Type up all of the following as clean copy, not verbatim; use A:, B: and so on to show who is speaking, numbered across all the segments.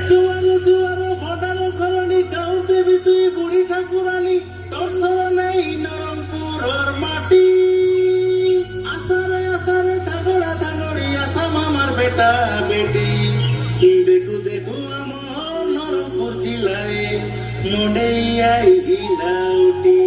A: জুয়ারো জুয়ারো ভডারো ঘরণী গাঁও দেবী তুই বুড়ি ঠাকুরানী তোর সরনেই নরমপুরর মাটি আসারে আসারে থাগড়া থাগড়ি আসা মামার বেটা বেটি দেখু দেখু আমার নরমপুর জেলায় মনে আই হিলাউটি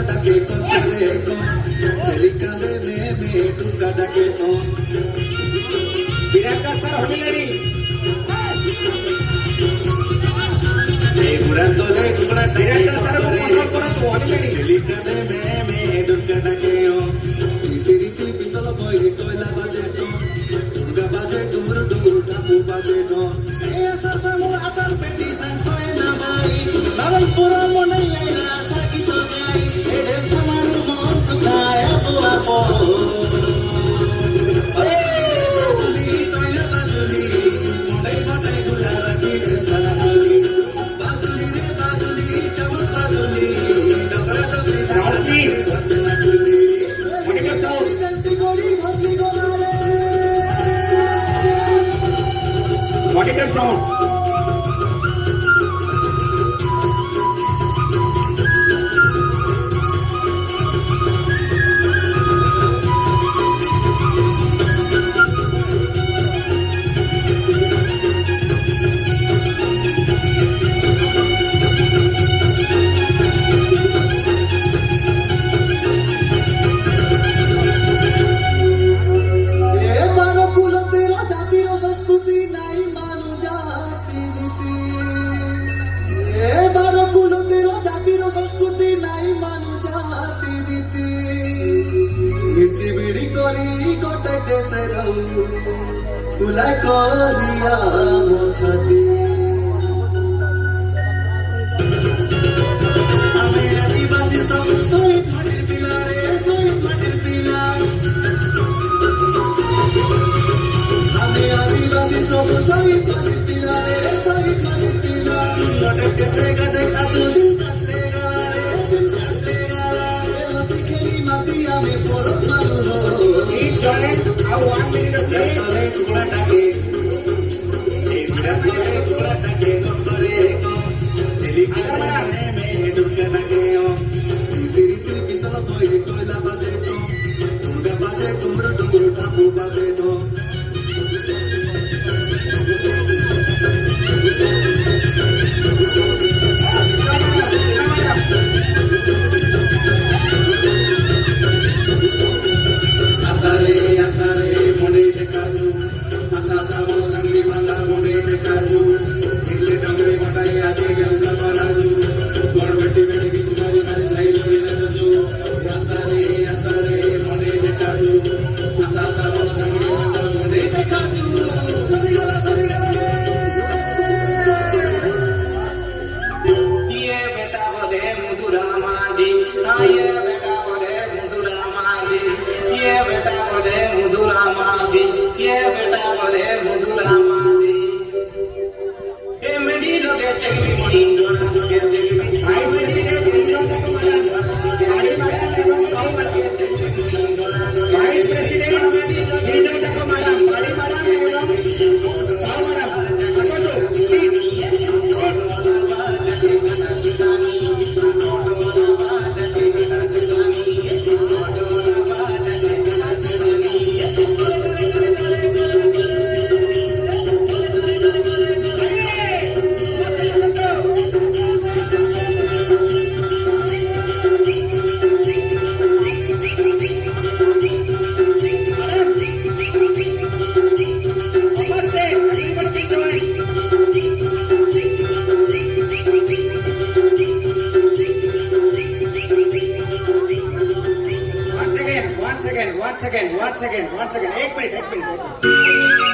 A: ডাকে করে ছেলিকা দে মে টুকা ডাকে বিরাট স্যার হলিলারি এই বুড়ান তোলে কুড়া বিরাট স্যার কন্ট্রোল করা তো হলিলারি ছেলিকা দে মে টুকা ডাকে রীতি রীতি পিতল বই কয়লা বাজে তো টুকা বাজে ডুমরু ডুমরু ঠাকু বাজে তো এই আসা সামু আতার পেটি সংসয় না ভাই নারল পুরা মনে আইলা সাকি তো গাই এডে সামারু মন সুখায় আপো আপো বাজুলি টয়লা বাজুলি মোটাই মোটাই গুলা রাখি সারা গুলি বাজুলি রে বাজুলি টমক বাজুলি ডবরা ডবরি ধাড়ি সত্য না গুলি মনে করছাও গলতি করি ভগলি গলারে মনিটর সাউন্ড তুলা করিয়া মোর ছাতি আমি আদিবাসী সব শহীদ মাটির পিলা রে শহীদ মাটির পিলা আমি আদিবাসী সব শহীদ মাটির পিলা রে শহীদ মাটির পিলা লটে দেশে গাদে কাজু দিন কাটলে গা রে দিন কাটলে গা রে হাতি খেলি মাতি আমি পরত মানুষ এই জয়েন্ট আর 1 মিনিট আছে তাহলে টুকরা ডাকে এই বিড়ালে টুকরা ডাকে করে ছেলিকা মে টুকরা ডাকে রীতি রীতি পিতল বই কয়লা বাজে তো টুকা বাজে টুমরু টুমরু ঠাকু বাজে তো
B: one second. एक मिनिट